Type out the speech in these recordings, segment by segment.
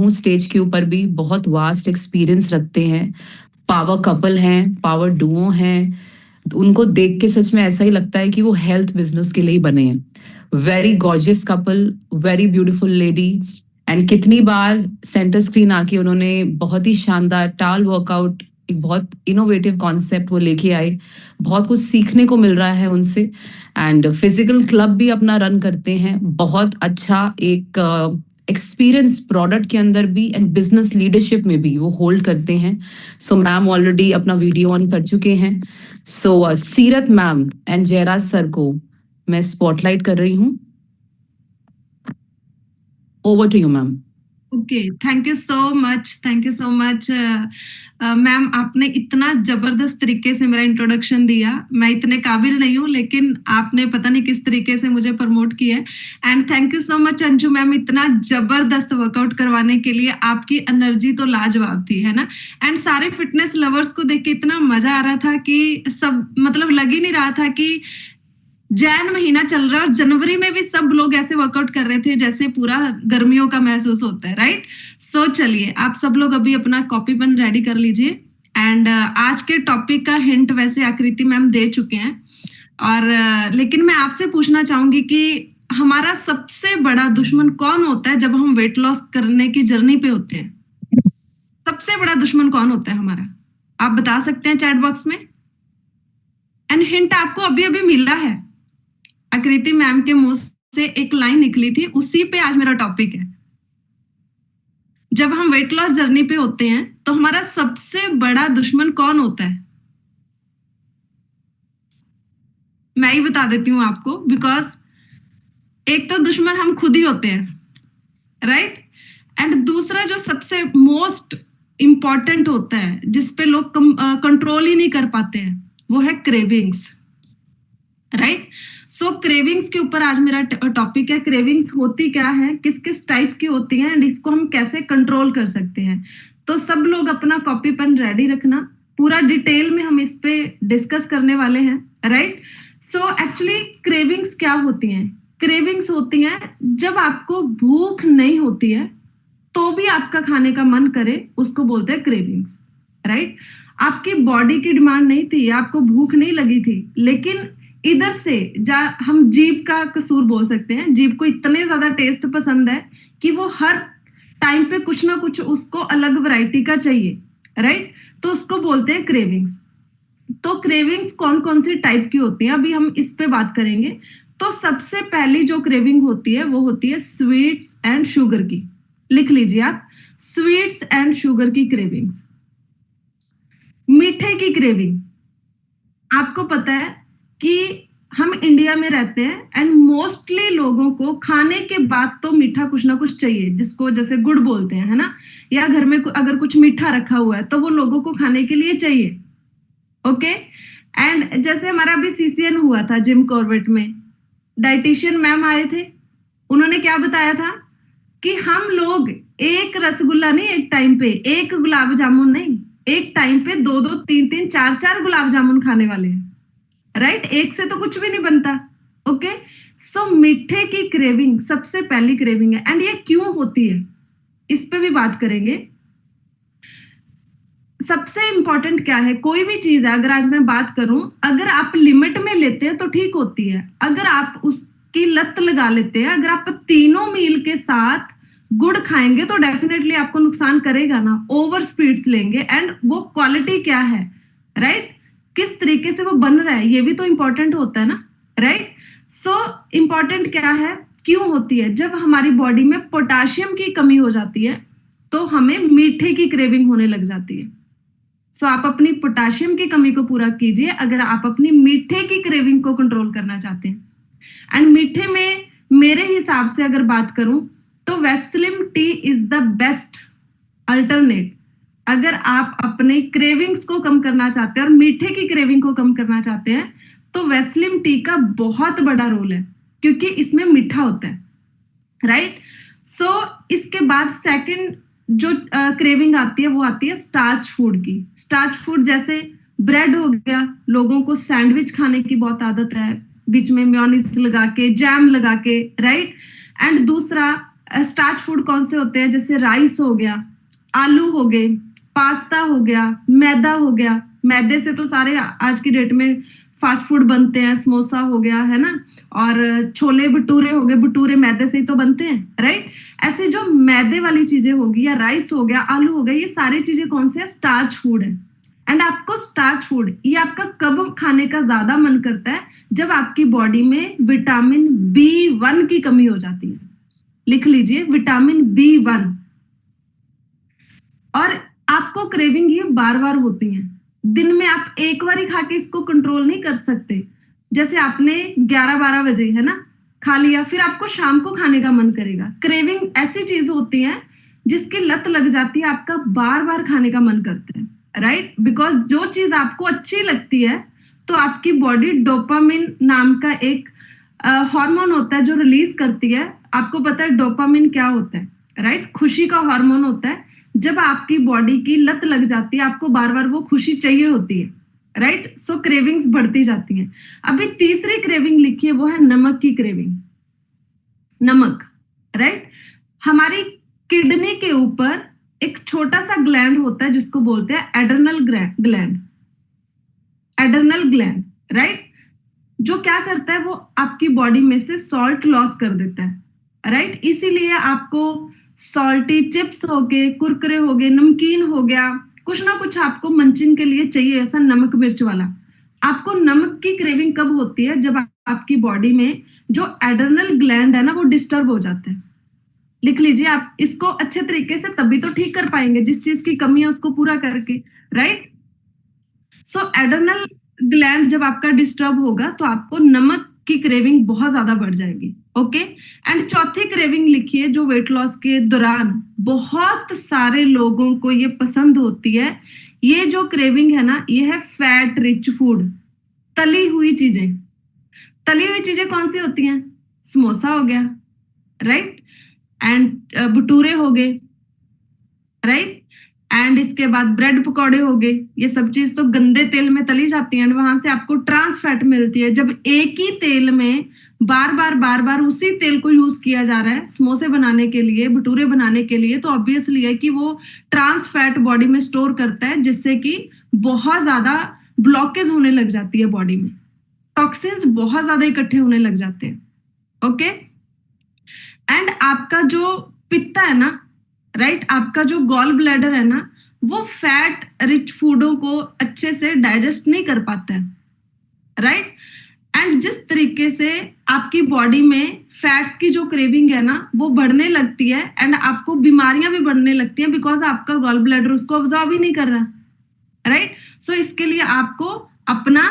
हूँ स्टेज के ऊपर भी, बहुत वास्ट एक्सपीरियंस रखते हैं, पावर कपल हैं, पावर डुओ हैं। उनको देख के सच में ऐसा ही लगता है कि वो हेल्थ बिजनेस के लिए ही बने हैं। Very gorgeous couple, very beautiful lady. And कितनी बार सेंटर स्क्रीन आके उन्होंने बहुत ही शानदार टाल वर्कआउट, एक बहुत इनोवेटिव कॉन्सेप्ट वो लेके आए। बहुत कुछ सीखने को मिल रहा है उनसे। एंड फिजिकल क्लब भी अपना रन करते हैं, बहुत अच्छा एक एक्सपीरियंस प्रोडक्ट के अंदर भी एंड बिजनेस लीडरशिप में भी वो होल्ड करते हैं। सो मैम ऑलरेडी अपना वीडियो ऑन कर चुके हैं। सो सीरत मैम एंड जयराज सर को मैं स्पॉटलाइट कर रही हूँ। Over to you ma'am. Okay, thank you so much ma'am. आपने इतना जबरदस्त तरीके से मेरा इंट्रोडक्शन दिया। मैं इतने काबिल नहीं हूँ, लेकिन आपने पता नहीं किस तरीके से मुझे प्रमोट किया। And thank you so much Anshu ma'am, इतना जबरदस्त वर्कआउट करवाने के लिए। आपकी एनर्जी तो लाजवाब थी, है ना। एंड सारे फिटनेस लवर्स को देख के इतना मजा आ रहा था कि सब मतलब लग ही नहीं रहा था कि जैन महीना चल रहा है और जनवरी में भी सब लोग ऐसे वर्कआउट कर रहे थे जैसे पूरा गर्मियों का महसूस होता है, राइट। सो चलिए, आप सब लोग अभी अपना कॉपी पेन रेडी कर लीजिए। एंड आज के टॉपिक का हिंट वैसे आकृति मैम दे चुके हैं। और लेकिन मैं आपसे पूछना चाहूंगी कि हमारा सबसे बड़ा दुश्मन कौन होता है जब हम वेट लॉस करने की जर्नी पे होते हैं? सबसे बड़ा दुश्मन कौन होता है हमारा? आप बता सकते हैं चैट बॉक्स में। एंड हिंट आपको अभी अभी मिला है, आकृति मैम के मुंह से एक लाइन निकली थी, उसी पे आज मेरा टॉपिक है। जब हम वेट लॉस जर्नी पे होते हैं तो हमारा सबसे बड़ा दुश्मन कौन होता है? मैं ही बता देती हूँ आपको, बिकॉज एक तो दुश्मन हम खुद ही होते हैं, राइट। एंड दूसरा जो सबसे मोस्ट इंपॉर्टेंट होता है, जिसपे लोग कंट्रोल ही नहीं कर पाते हैं, वो है क्रेविंग्स, राइट। सो क्रेविंग्स के ऊपर आज मेरा टॉपिक है। क्रेविंग्स होती क्या है, किस किस टाइप की होती हैं, एंड इसको हम कैसे कंट्रोल कर सकते हैं। तो सब लोग अपना कॉपी पेन रेडी रखना, पूरा डिटेल में हम इस पे डिस्कस करने वाले हैं, राइट। सो एक्चुअली क्रेविंग्स क्या होती हैं? क्रेविंग्स होती हैं जब आपको भूख नहीं होती है तो भी आपका खाने का मन करे, उसको बोलते हैं क्रेविंग्स, राइट। आपकी बॉडी की डिमांड नहीं थी, आपको भूख नहीं लगी थी, लेकिन इधर से हम जीभ का कसूर बोल सकते हैं। जीभ को इतने ज्यादा टेस्ट पसंद है कि वो हर टाइम पे कुछ ना कुछ उसको अलग वैरायटी का चाहिए, राइट। तो उसको बोलते हैं क्रेविंग्स। तो क्रेविंग्स कौन कौन सी टाइप की होती हैं, अभी हम इस पे बात करेंगे। तो सबसे पहली जो क्रेविंग होती है वो होती है स्वीट्स एंड शुगर की। लिख लीजिए आप, स्वीट्स एंड शुगर की क्रेविंग्स। मीठे की क्रेविंग, आपको पता है कि हम इंडिया में रहते हैं एंड मोस्टली लोगों को खाने के बाद तो मीठा कुछ ना कुछ चाहिए, जिसको जैसे गुड़ बोलते हैं, है ना। या घर में अगर कुछ मीठा रखा हुआ है तो वो लोगों को खाने के लिए चाहिए, ओके। एंड जैसे हमारा अभी सीसीएन हुआ था जिम कॉर्बेट में, डाइटिशियन मैम आए थे, उन्होंने क्या बताया था कि हम लोग एक रसगुल्ला नहीं, एक टाइम पे एक गुलाब जामुन नहीं, एक टाइम पे 2-2, 3-3, 4-4 गुलाब जामुन खाने वाले हैं, राइट। एक से तो कुछ भी नहीं बनता, ओके। सो मीठे की क्रेविंग सबसे पहली क्रेविंग है। एंड ये क्यों होती है, इस पे भी बात करेंगे। सबसे इंपॉर्टेंट क्या है, कोई भी चीज है, अगर आज मैं बात करूं, अगर आप लिमिट में लेते हैं तो ठीक होती है। अगर आप उसकी लत लगा लेते हैं, अगर आप तीनों मील के साथ गुड़ खाएंगे तो डेफिनेटली आपको नुकसान करेगा ना। ओवर स्पीड्स लेंगे, एंड वो क्वालिटी क्या है, राइट, किस तरीके से वो बन रहा है, ये भी तो इंपॉर्टेंट होता है ना, राइट। सो इंपॉर्टेंट क्या है, क्यों होती है? जब हमारी बॉडी में पोटाशियम की कमी हो जाती है तो हमें मीठे की क्रेविंग होने लग जाती है। सो आप अपनी पोटाशियम की कमी को पूरा कीजिए अगर आप अपनी मीठे की क्रेविंग को कंट्रोल करना चाहते हैं। एंड मीठे में मेरे हिसाब से अगर बात करूं तो Weslim T is the best alternate. अगर आप अपने क्रेविंग्स को कम करना चाहते हैं और मीठे की क्रेविंग को कम करना चाहते हैं तो वेस्लिम टी का बहुत बड़ा रोल है, क्योंकि इसमें मीठा होता है, राइट। सो इसके बाद सेकंड जो क्रेविंग आती है वो आती है स्टार्च फूड की। स्टार्च फूड जैसे ब्रेड हो गया, लोगों को सैंडविच खाने की बहुत आदत है, बीच में मेयोनीज लगा के, जैम लगा के, राइट। एंड दूसरा स्टार्च फूड कौन से होते हैं, जैसे राइस हो गया, आलू हो गए, पास्ता हो गया, मैदा हो गया। मैदे से तो सारे आज की डेट में फास्ट फूड बनते हैं, समोसा हो गया है ना, और छोले भटूरे हो गए, भटूरे मैदे से ही तो बनते हैं, राइट। ऐसे जो मैदे वाली चीजें होगी, या राइस हो गया, आलू हो गया, ये सारी चीजें कौन से है, स्टार्च फूड है। एंड आपको स्टार्च फूड ये आपका कब खाने का ज्यादा मन करता है, जब आपकी बॉडी में विटामिन B1 की कमी हो जाती है। लिख लीजिए, विटामिन B1। और आपको क्रेविंग ये बार बार होती है, दिन में आप एक बार ही खा के इसको कंट्रोल नहीं कर सकते। जैसे आपने 11-12 बजे है ना खा लिया, फिर आपको शाम को खाने का मन करेगा। क्रेविंग ऐसी चीज होती है जिसकी लत लग जाती है, आपका बार बार खाने का मन करता है, राइट। बिकॉज जो चीज आपको अच्छी लगती है, तो आपकी बॉडी डोपामिन नाम का एक हार्मोन होता है जो रिलीज करती है। आपको पता है डोपामिन क्या होता है, राइट, खुशी का हार्मोन होता है। जब आपकी बॉडी की लत लग जाती है, आपको बार बार वो खुशी चाहिए होती है, राइट। सो क्रेविंग्स बढ़ती जाती हैं। अभी तीसरी क्रेविंग लिखी है, वो है नमक की क्रेविंग। नमक, राइट। हमारी किडनी के ऊपर एक छोटा सा ग्लैंड होता है जिसको बोलते हैं adrenal gland. Adrenal gland, right, जो क्या करता है, वो आपकी बॉडी में से सॉल्ट लॉस कर देता है, राइट। इसीलिए आपको सॉल्टी चिप्स हो गए, कुरकुरे हो गए, नमकीन हो गया, कुछ ना कुछ आपको मंचिंग के लिए चाहिए, ऐसा नमक मिर्च वाला। आपको नमक की क्रेविंग कब होती है, जब आपकी बॉडी में जो एड्रेनल ग्लैंड है ना, वो डिस्टर्ब हो जाता है। लिख लीजिए, आप इसको अच्छे तरीके से तभी तो ठीक कर पाएंगे, जिस चीज की कमी है उसको पूरा करके, राइट। सो एड्रेनल ग्लैंड जब आपका डिस्टर्ब होगा, तो आपको नमक की क्रेविंग बहुत ज्यादा बढ़ जाएगी, ओके। एंड चौथी क्रेविंग लिखिए, जो वेट लॉस के दौरान बहुत सारे लोगों को ये पसंद होती है। ये जो क्रेविंग है ना, ये है फैट रिच फूड, तली हुई चीजें। तली हुई चीजें कौन सी होती हैं, समोसा हो गया, राइट, एंड भटूरे हो गए, राइट, एंड इसके बाद ब्रेड पकौड़े हो गए। ये सब चीज तो गंदे तेल में तली जाती है, वहां से आपको ट्रांस फैट मिलती है। जब एक ही तेल में बार बार उसी तेल को यूज किया जा रहा है समोसे बनाने के लिए, भटूरे बनाने के लिए, तो ऑब्वियसली है कि वो ट्रांस फैट बॉडी में स्टोर करता है, जिससे कि बहुत ज्यादा ब्लॉकेज होने लग जाती है बॉडी में, टॉक्सिन्स बहुत ज्यादा इकट्ठे होने लग जाते हैं, ओके। एंड आपका जो पित्ता है ना, राइट, आपका जो गॉल ब्लैडर है ना, वो फैट रिच फूडों को अच्छे से डाइजेस्ट नहीं कर पाता है, राइट। एंड जिस तरीके से आपकी बॉडी में फैट्स की जो क्रेविंग है ना, वो बढ़ने लगती है, एंड आपको बीमारियां भी बढ़ने लगती हैं, बिकॉज आपका गॉल ब्लैडर उसको ऑब्जॉर्ब ही नहीं कर रहा, राइट। सो इसके लिए आपको अपना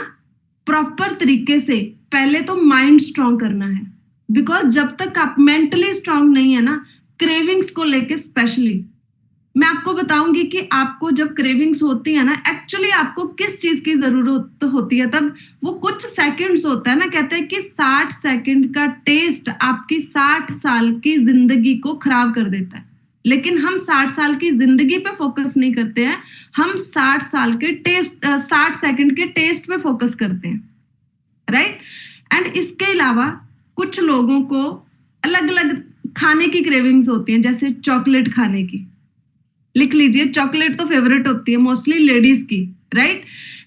प्रॉपर तरीके से पहले तो माइंड स्ट्रांग करना है, बिकॉज जब तक आप मेंटली स्ट्रांग नहीं है ना, क्रेविंग्स को लेके स्पेशली मैं आपको बताऊंगी कि आपको जब क्रेविंग्स होती है ना, एक्चुअली आपको किस चीज की जरूरत होती है। तब वो कुछ सेकंड्स होता है ना, कहते हैं कि 60 सेकंड का टेस्ट आपकी 60 साल की जिंदगी को खराब कर देता है। लेकिन हम 60 साल की जिंदगी पे फोकस नहीं करते हैं, हम 60 सेकंड के टेस्ट पे फोकस करते हैं, राइट। एंड इसके अलावा कुछ लोगों को अलग अलग खाने की क्रेविंग्स होती हैं, जैसे चॉकलेट खाने की। लिख लीजिए, चॉकलेट तो फेवरेट होती है मोस्टली लेडीज की, राइट।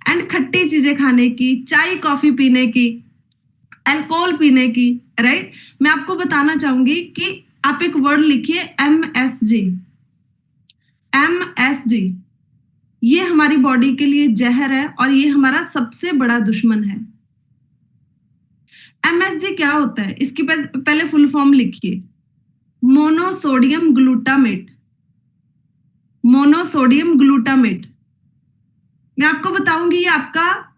एंड खट्टी चीजें खाने की, चाय कॉफी पीने की, अल्कोहल पीने की, राइट। मैं आपको बताना चाहूंगी कि आप एक वर्ड लिखिए, MSG। MSG ये हमारी बॉडी के लिए जहर है, और ये हमारा सबसे बड़ा दुश्मन है। MSG क्या होता है, इसकी पहले फुल फॉर्म लिखिए, मोनोसोडियम ग्लूटामेट। Monosodium glutamate. मैं आपको बताऊंगी, ये आपका,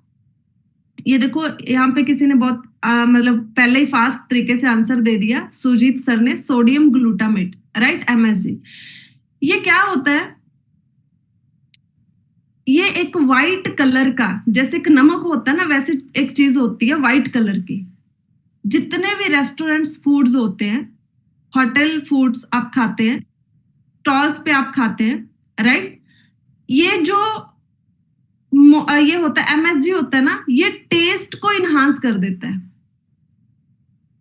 ये देखो यहाँ पे किसी ने बहुत मतलब पहले ही फास्ट तरीके से आंसर दे दिया, सुजीत सर ने, सोडियम ग्लूटामेट, राइट, MSG। ये क्या होता है, ये एक व्हाइट कलर का, जैसे एक नमक होता है ना, वैसे एक चीज होती है व्हाइट कलर की। जितने भी रेस्टोरेंट्स फूड्स होते हैं, होटल फूड्स आप खाते हैं, स्टॉल्स पे आप खाते हैं, राइट, ये जो ये होता है MSG होता है ना, ये टेस्ट को इनहांस कर देता है।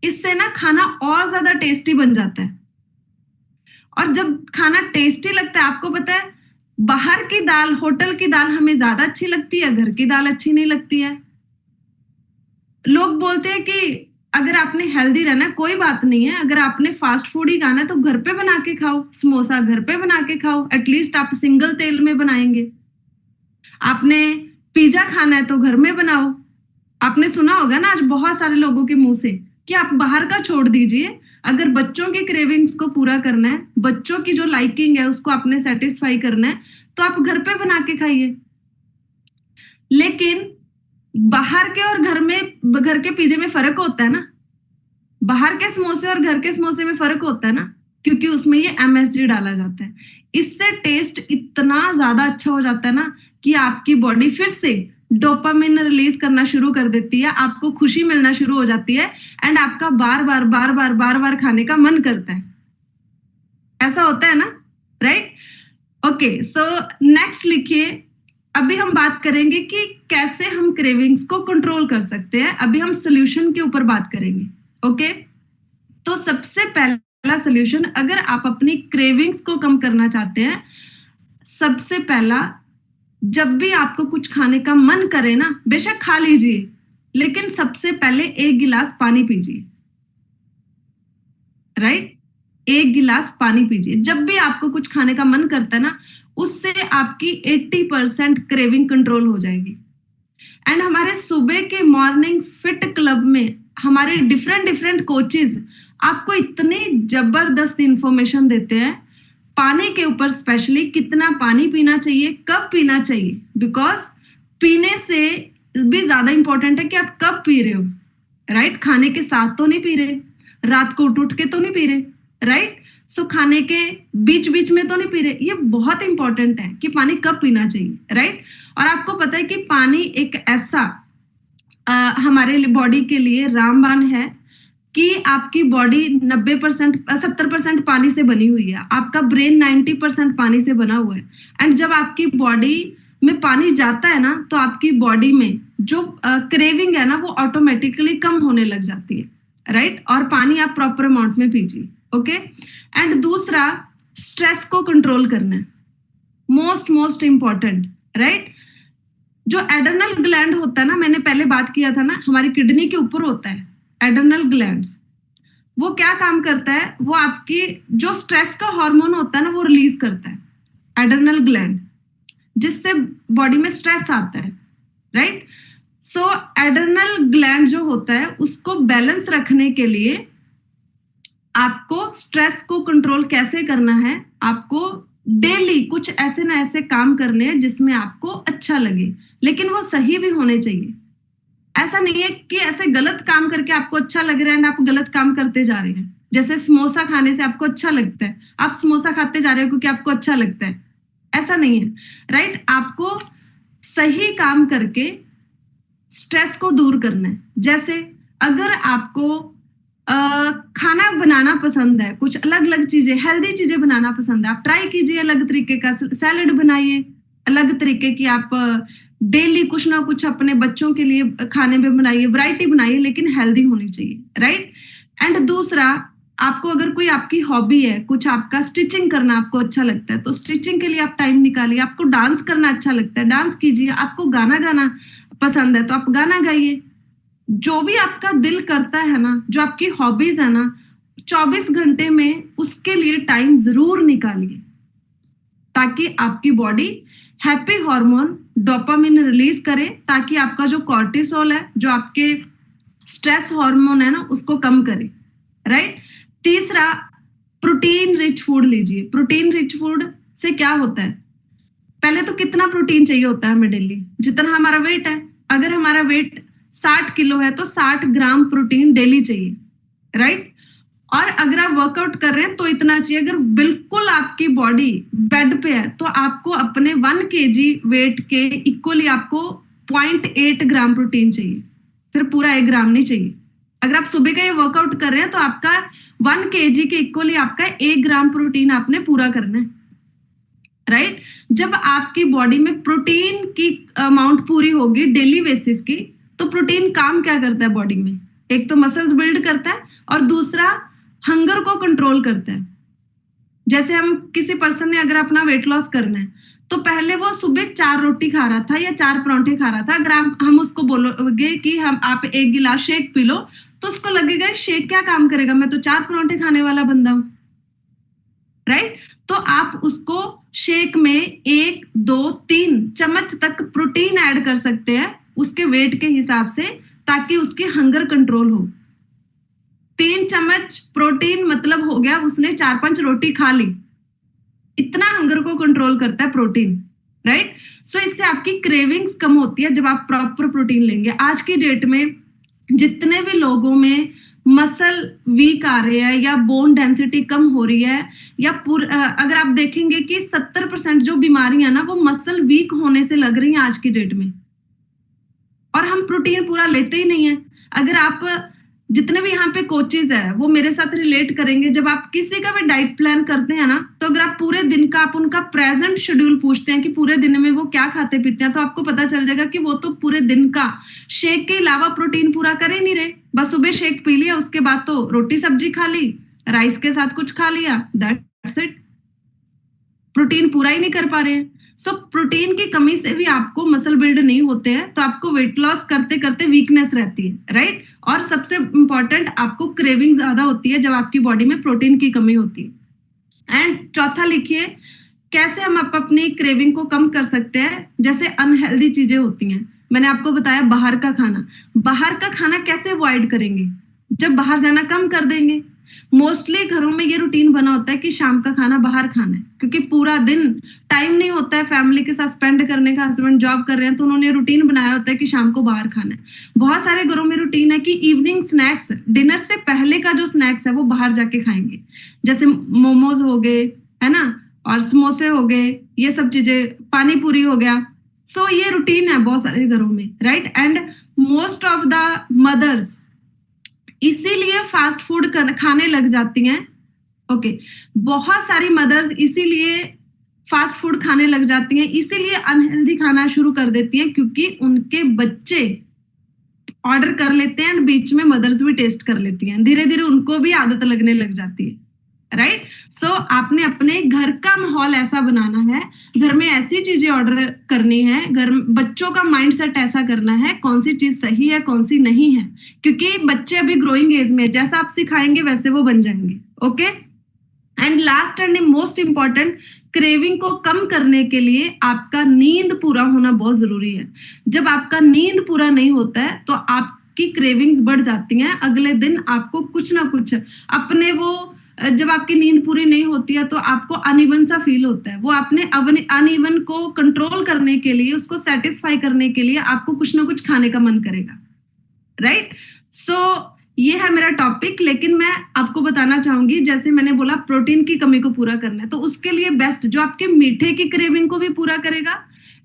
इससे ना खाना और ज्यादा टेस्टी बन जाता है, और जब खाना टेस्टी लगता है, आपको पता है बाहर की दाल, होटल की दाल हमें ज्यादा अच्छी लगती है, घर की दाल अच्छी नहीं लगती है। लोग बोलते हैं कि अगर आपने हेल्दी रहना है, कोई बात नहीं है, अगर आपने फास्ट फूड ही खाना है तो घर पे बना के खाओ, समोसा घर पे बना के खाओ, एटलीस्ट आप सिंगल तेल में बनाएंगे। आपने पिज्जा खाना है तो घर में बनाओ। आपने सुना होगा ना आज बहुत सारे लोगों के मुंह से कि आप बाहर का छोड़ दीजिए, अगर बच्चों की क्रेविंग्स को पूरा करना है, बच्चों की जो लाइकिंग है उसको आपने सेटिस्फाई करना है, तो आप घर पे बना के खाइए। लेकिन बाहर के और घर के पिज्जे में फर्क होता है ना, बाहर के समोसे और घर के समोसे में फर्क होता है ना, क्योंकि उसमें ये MSG डाला जाता है। इससे टेस्ट इतना ज्यादा अच्छा हो जाता है ना कि आपकी बॉडी फिर से डोपामिन रिलीज करना शुरू कर देती है, आपको खुशी मिलना शुरू हो जाती है, एंड आपका बार बार खाने का मन करता है। ऐसा होता है ना, राइट? ओके, सो नेक्स्ट लिखिए। अभी हम बात करेंगे कि कैसे हम क्रेविंग्स को कंट्रोल कर सकते हैं। अभी हम सोल्यूशन के ऊपर बात करेंगे। ओके, तो सबसे पहला सोल्यूशन, अगर आप अपनी क्रेविंग्स को कम करना चाहते हैं, सबसे पहला, जब भी आपको कुछ खाने का मन करे ना, बेशक खा लीजिए, लेकिन सबसे पहले 1 गिलास पानी पीजिए। राइट? 1 गिलास पानी पीजिए जब भी आपको कुछ खाने का मन करता है ना, उससे आपकी 80% क्रेविंग कंट्रोल हो जाएगी। एंड हमारे सुबह के मॉर्निंग फिट क्लब में हमारे डिफरेंट कोचेस आपको इतने जबरदस्त इंफॉर्मेशन देते हैं पानी के ऊपर, स्पेशली कितना पानी पीना चाहिए, कब पीना चाहिए, बिकॉज पीने से भी ज्यादा इंपॉर्टेंट है कि आप कब पी रहे हो। राइट? खाने के साथ तो नहीं पी रहे, रात को उठ के तो नहीं पी रहे, राइट? सो खाने के बीच बीच में तो नहीं पी रहे। ये बहुत इंपॉर्टेंट है कि पानी कब पीना चाहिए, राइट? और आपको पता है कि पानी एक ऐसा हमारे बॉडी के लिए रामबाण है कि आपकी बॉडी 70% पानी से बनी हुई है, आपका ब्रेन 90% पानी से बना हुआ है। एंड जब आपकी बॉडी में पानी जाता है ना, तो आपकी बॉडी में जो क्रेविंग है ना, वो ऑटोमेटिकली कम होने लग जाती है, राइट? और पानी आप प्रॉपर अमाउंट में पीजिए। ओके, एंड दूसरा, स्ट्रेस को कंट्रोल करना है, मोस्ट इंपॉर्टेंट, राइट? जो एड्रेनल ग्लैंड होता है ना, मैंने पहले बात किया था ना, हमारी किडनी के ऊपर होता है एड्रेनल ग्लैंड्स। वो क्या काम करता है, वो आपकी जो स्ट्रेस का हार्मोन होता है ना, वो रिलीज करता है एड्रेनल ग्लैंड, जिससे बॉडी में स्ट्रेस आता है, राइट? सो एड्रेनल ग्लैंड जो होता है, उसको बैलेंस रखने के लिए आपको स्ट्रेस को कंट्रोल कैसे करना है, आपको डेली कुछ ऐसे ना ऐसे काम करने हैं जिसमें आपको अच्छा लगे, लेकिन वो सही भी होने चाहिए। ऐसा नहीं है कि ऐसे गलत काम करके आपको अच्छा लग रहा है एंड आप गलत काम करते जा रहे हैं। जैसे समोसा खाने से आपको अच्छा लगता है, आप समोसा खाते जा रहे हो क्योंकि आपको अच्छा लगता है, ऐसा नहीं है, राइट? आपको सही काम करके स्ट्रेस को दूर करना है। जैसे अगर आपको खाना बनाना पसंद है, कुछ अलग अलग चीजें, हेल्दी चीजें बनाना पसंद है, आप ट्राई कीजिए, अलग तरीके का सैलेड बनाइए, अलग तरीके की आप डेली कुछ ना कुछ अपने बच्चों के लिए खाने में बनाइए, वैरायटी बनाइए, लेकिन हेल्दी होनी चाहिए, राइट? एंड दूसरा, आपको अगर कोई आपकी हॉबी है, कुछ आपका स्टिचिंग करना आपको अच्छा लगता है, तो स्टिचिंग के लिए आप टाइम निकालिए। आपको डांस करना अच्छा लगता है, डांस कीजिए। आपको गाना गाना पसंद है तो आप गाना गाइए। जो भी आपका दिल करता है ना, जो आपकी हॉबीज है ना, 24 घंटे में उसके लिए टाइम जरूर निकालिए, ताकि आपकी body happy hormone dopamine release करे, ताकि आपका जो कॉर्टिसोल है, जो आपके स्ट्रेस हार्मोन है ना, उसको कम करे, राइट? तीसरा, प्रोटीन रिच फूड लीजिए। प्रोटीन रिच फूड से क्या होता है, पहले तो कितना प्रोटीन चाहिए होता है हमें डेली, जितना हमारा वेट है। अगर हमारा वेट 60 किलो है तो 60 ग्राम प्रोटीन डेली चाहिए, राइट? और अगर आप वर्कआउट कर रहे हैं तो इतना चाहिए। अगर बिल्कुल आपकी बॉडी बेड पे है तो आपको अपने 1 kg वेट के इक्वली आपको 0.8 ग्राम प्रोटीन चाहिए, फिर पूरा 1 ग्राम नहीं चाहिए। अगर आप सुबह का ये वर्कआउट कर रहे हैं तो आपका 1 kg के इक्वली आपका 1 ग्राम प्रोटीन आपने पूरा करना है, राइट? जब आपकी बॉडी में प्रोटीन की अमाउंट पूरी होगी डेली बेसिस की, तो प्रोटीन काम क्या करता है बॉडी में, एक तो मसल्स बिल्ड करता है और दूसरा हंगर को कंट्रोल करता है। जैसे हम किसी पर्सन ने अगर अपना वेट लॉस करना है तो पहले वो सुबह 4 रोटी खा रहा था या 4 परांठे खा रहा था, अगर हम उसको बोलोगे कि आप 1 गिलास शेक पी लो, तो उसको लगेगा शेक क्या काम करेगा, मैं तो 4 परांठे खाने वाला बंदा हूं, राइट? तो आप उसको शेक में 1, 2, 3 चम्मच तक प्रोटीन ऐड कर सकते हैं उसके वेट के हिसाब से, ताकि उसकी हंगर कंट्रोल हो। 3 चम्मच प्रोटीन मतलब हो गया उसने 4-5 रोटी खा ली, इतना हंगर को कंट्रोल करता है प्रोटीन, राइट? सो इससे आपकी क्रेविंग्स कम होती है जब आप प्रॉपर प्रोटीन लेंगे। आज की डेट में जितने भी लोगों में मसल वीक आ रहे हैं या बोन डेंसिटी कम हो रही है, या अगर आप देखेंगे कि 70% जो बीमारियां ना वो मसल वीक होने से लग रही हैं आज की डेट में, और हम प्रोटीन पूरा लेते ही नहीं है। अगर आप जितने भी यहाँ पे कोचेज है वो मेरे साथ रिलेट करेंगे, जब आप किसी का भी डाइट प्लान करते हैं ना, तो अगर आप पूरे दिन का आप उनका प्रेजेंट शेड्यूल पूछते हैं कि पूरे दिन में वो क्या खाते पीते हैं, तो आपको पता चल जाएगा कि वो तो पूरे दिन का शेक के अलावा प्रोटीन पूरा कर ही नहीं रहे। बस सुबह शेक पी लिया, उसके बाद तो रोटी सब्जी खा ली, राइस के साथ कुछ खा लिया, दैट्स इट। प्रोटीन पूरा ही नहीं कर पा रहे हैं। सो प्रोटीन की कमी से भी आपको मसल बिल्ड नहीं होते हैं, तो आपको वेट लॉस करते करते वीकनेस रहती है, राइट? और सबसे इंपॉर्टेंट आपको क्रेविंग ज्यादा होती है जब आपकी बॉडी में प्रोटीन की कमी होती है। एंड चौथा लिखिए, कैसे हम अपनी क्रेविंग को कम कर सकते हैं। जैसे अनहेल्दी चीजें होती हैं, मैंने आपको बताया बाहर का खाना कैसे अवॉइड करेंगे, जब बाहर जाना कम कर देंगे। मोस्टली घरों में ये रूटीन बना होता है कि शाम का खाना बाहर खाना है, क्योंकि पूरा दिन टाइम नहीं होता है फैमिली के साथ स्पेंड करने का। हस्बैंड जॉब कर रहे हैं तो उन्होंने रूटीन बनाया होता है कि शाम को बाहर खाना है। बहुत सारे घरों में रूटीन है कि इवनिंग स्नैक्स, डिनर से पहले का जो स्नैक्स है वो बाहर जाके खाएंगे, जैसे मोमोज हो गए, है ना, और समोसे हो गए, ये सब चीजें, पानी पूरी हो गया। सो ये रूटीन है बहुत सारे घरों में, right? And most of the mothers इसीलिए फास्ट फूड खाने लग जाती हैं। ओके, बहुत सारी मदर्स इसीलिए फास्ट फूड खाने लग जाती हैं, इसीलिए अनहेल्दी खाना शुरू कर देती हैं, क्योंकि उनके बच्चे ऑर्डर कर लेते हैं एंड बीच में मदर्स भी टेस्ट कर लेती हैं, धीरे धीरे उनको भी आदत लगने लग जाती है, राइट? सो आपने अपने घर का माहौल ऐसा बनाना है, घर में ऐसी चीजें ऑर्डर करनी है, घर बच्चों का माइंडसेट ऐसा करना है, कौन सी चीज सही है कौन सी नहीं है, क्योंकि बच्चे अभी ग्रोइंग एज में, जैसा आप सिखाएंगे वैसे वो बन जाएंगे। Okay, and last and most important, craving को कम करने के लिए आपका नींद पूरा होना बहुत जरूरी है। जब आपका नींद पूरा नहीं होता है तो आपकी क्रेविंग्स बढ़ जाती हैं, अगले दिन आपको कुछ ना कुछ अपने वो, जब आपकी नींद पूरी नहीं होती है तो आपको अनइवन सा फील होता है। वो आपने अनइवन को कंट्रोल करने के लिए, उसको सेटिस्फाई करने के लिए आपको कुछ ना कुछ खाने का मन करेगा, राइट? सो ये है मेरा टॉपिक, लेकिन मैं आपको बताना चाहूंगी, जैसे मैंने बोला प्रोटीन की कमी को पूरा करना है, तो उसके लिए बेस्ट जो आपके मीठे की क्रेविंग को भी पूरा करेगा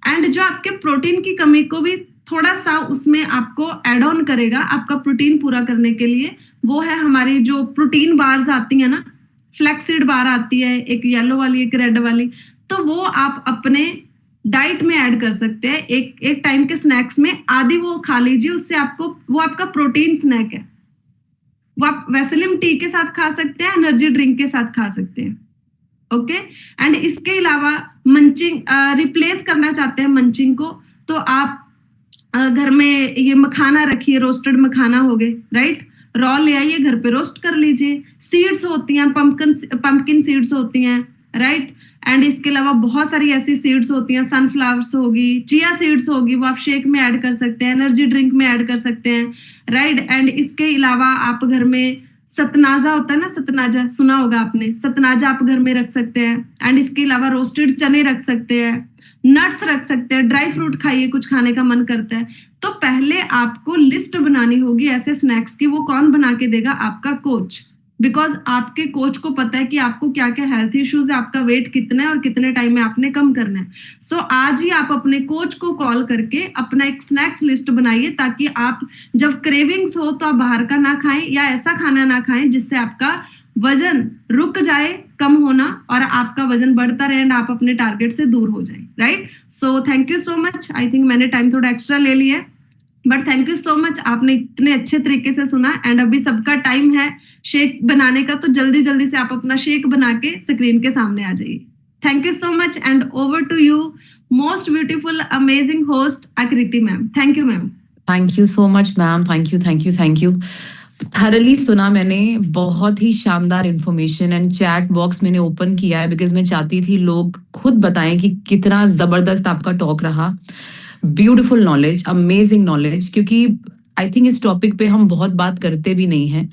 एंड जो आपके प्रोटीन की कमी को भी थोड़ा सा उसमें आपको एड ऑन करेगा आपका प्रोटीन पूरा करने के लिए, वो है हमारी जो प्रोटीन बार्स आती है ना, फ्लैक्सीड बार आती है, एक येलो वाली एक रेड वाली, तो वो आप अपने डाइट में ऐड कर सकते हैं। एक टाइम के स्नैक्स में आधी वो खा लीजिए, उससे आपको, वो आपका प्रोटीन स्नैक है। वो आप वैसलिन टी के साथ खा सकते हैं, एनर्जी ड्रिंक के साथ खा सकते हैं। ओके, एंड इसके अलावा मंचिंग रिप्लेस करना चाहते हैं मंचिंग को, तो आप घर में ये मखाना रखिए, रोस्टेड मखाना हो गए, राइट? रॉ ले आइए, घर पे रोस्ट कर लीजिए। सीड्स होती हैं, पंपकिन सीड्स होती हैं, राइट? एंड इसके अलावा बहुत सारी ऐसी सीड्स होती हैं, सनफ्लावर्स होगी, चिया सीड्स होगी, वो आप शेक में ऐड कर सकते हैं, एनर्जी ड्रिंक में ऐड कर सकते हैं, राइट? एंड इसके अलावा आप घर में सतनाजा होता है ना, सतनाजा सुना होगा आपने, सतनाजा आप घर में रख सकते हैं। एंड इसके अलावा रोस्टेड चने रख सकते हैं, नट्स रख सकते हैं, ड्राई फ्रूट खाइए, कुछ खाने का मन करता है तो पहले आपको लिस्ट बनानी होगी ऐसे स्नैक्स की। वो कौन बना के देगा? आपका कोच, बिकॉज आपके कोच को पता है कि आपको क्या क्या हेल्थ इश्यूज है, आपका वेट कितना है और कितने टाइम में आपने कम करना है। सो आज ही आप अपने कोच को कॉल करके अपना एक स्नैक्स लिस्ट बनाइए, ताकि आप जब क्रेविंग्स हो तो आप बाहर का ना खाएं या ऐसा खाना ना खाएं जिससे आपका वजन रुक जाए कम होना और आपका वजन बढ़ता रहे एंड आप अपने टारगेट से दूर हो जाए, right? So thank you so much. I think मैंने टाइम थोड़ा एक्स्ट्रा ले लिया, but thank you so much, आपने इतने अच्छे तरीके से सुना। एंड अभी सबका टाइम है शेक बनाने का, तो जल्दी जल्दी से आप अपना शेक बना के स्क्रीन के सामने आ जाइए। Thank you so much and over to you most beautiful amazing host Aakriti ma'am. Thank you ma'am. Thank you so much ma'am, thank you thank you thank you. Thoroughly सुना मैंने, बहुत ही शानदार इंफॉर्मेशन। एंड चैट बॉक्स मैंने open किया है because मैं चाहती थी लोग खुद बताएं कि कितना जबरदस्त आपका टॉक रहा। ब्यूटीफुल नॉलेज, अमेजिंग नॉलेज, क्योंकि आई थिंक इस टॉपिक पे हम बहुत बात करते भी नहीं हैं।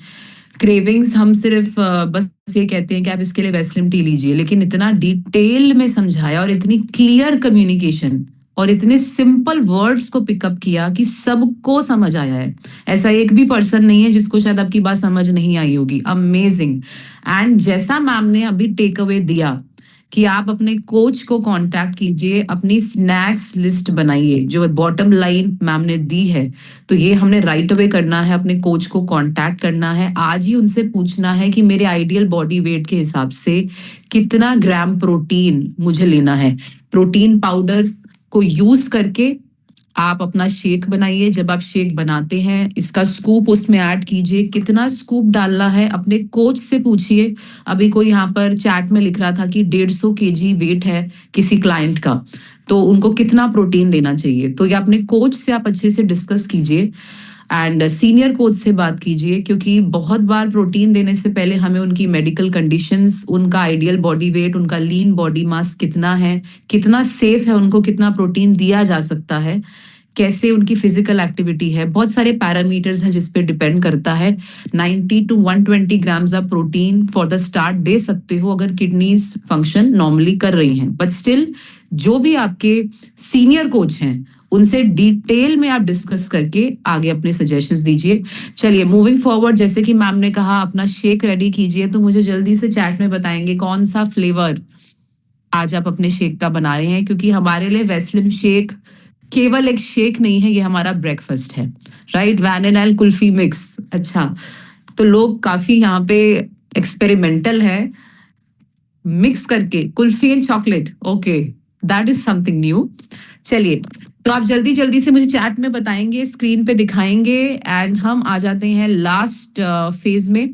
क्रेविंग्स हम सिर्फ बस ये कहते हैं कि आप इसके लिए वेस्लिम टी लीजिए, लेकिन इतना डिटेल में समझाया और इतनी क्लियर कम्युनिकेशन और इतने सिंपल वर्ड्स को पिकअप किया कि सबको समझ आया है। ऐसा एक भी पर्सन नहीं है जिसको शायद आपकी बात समझ नहीं आई होगी। अमेजिंग। एंड जैसा मैम ने अभी टेक अवे दिया कि आप अपने कोच को कांटेक्ट कीजिए, अपनी स्नैक्स लिस्ट बनाइए, जो बॉटम लाइन मैम ने दी है, तो ये हमने राइट अवे करना है, अपने कोच को कांटेक्ट करना है, आज ही उनसे पूछना है कि मेरे आइडियल बॉडी वेट के हिसाब से कितना ग्राम प्रोटीन मुझे लेना है। प्रोटीन पाउडर को यूज करके आप अपना शेक बनाइए। जब आप शेक बनाते हैं, इसका स्कूप उसमें ऐड कीजिए। कितना स्कूप डालना है अपने कोच से पूछिए। अभी कोई यहाँ पर चैट में लिख रहा था कि 150 kg वेट है किसी क्लाइंट का, तो उनको कितना प्रोटीन लेना चाहिए, तो ये अपने कोच से आप अच्छे से डिस्कस कीजिए एंड सीनियर कोच से बात कीजिए, क्योंकि बहुत बार प्रोटीन देने से पहले हमें उनकी मेडिकल कंडीशंस, उनका आइडियल बॉडी वेट, उनका लीन बॉडी मास कितना है, कितना सेफ है, उनको कितना प्रोटीन दिया जा सकता है, कैसे उनकी फिजिकल एक्टिविटी है, बहुत सारे पैरामीटर्स हैं जिस पे डिपेंड करता है। 90 to 120 grams of protein for the start दे सकते हो अगर किडनीज फंक्शन नॉर्मली कर रही हैं, बट स्टिल जो भी आपके सीनियर कोच हैं उनसे डिटेल में आप डिस्कस करके आगे अपने सजेशंस दीजिए। चलिए मूविंग फॉरवर्ड, जैसे कि मैम ने कहा अपना शेक रेडी कीजिए, तो मुझे जल्दी से चैट में बताएंगे कौन सा फ्लेवर आज आप अपने शेक का बना रहे हैं, क्योंकि हमारे लिए वेस्लिम शेक केवल एक शेक नहीं है, ये हमारा ब्रेकफास्ट है, right. Vanilla and kulfi mix. अच्छा, तो लोग काफी यहाँ पे एक्सपेरिमेंटल है, मिक्स करके kulfi and chocolate. Okay, that is something new. चलिए, तो आप जल्दी जल्दी से मुझे चैट में बताएंगे, स्क्रीन पे दिखाएंगे, एंड हम आ जाते हैं लास्ट फेज में।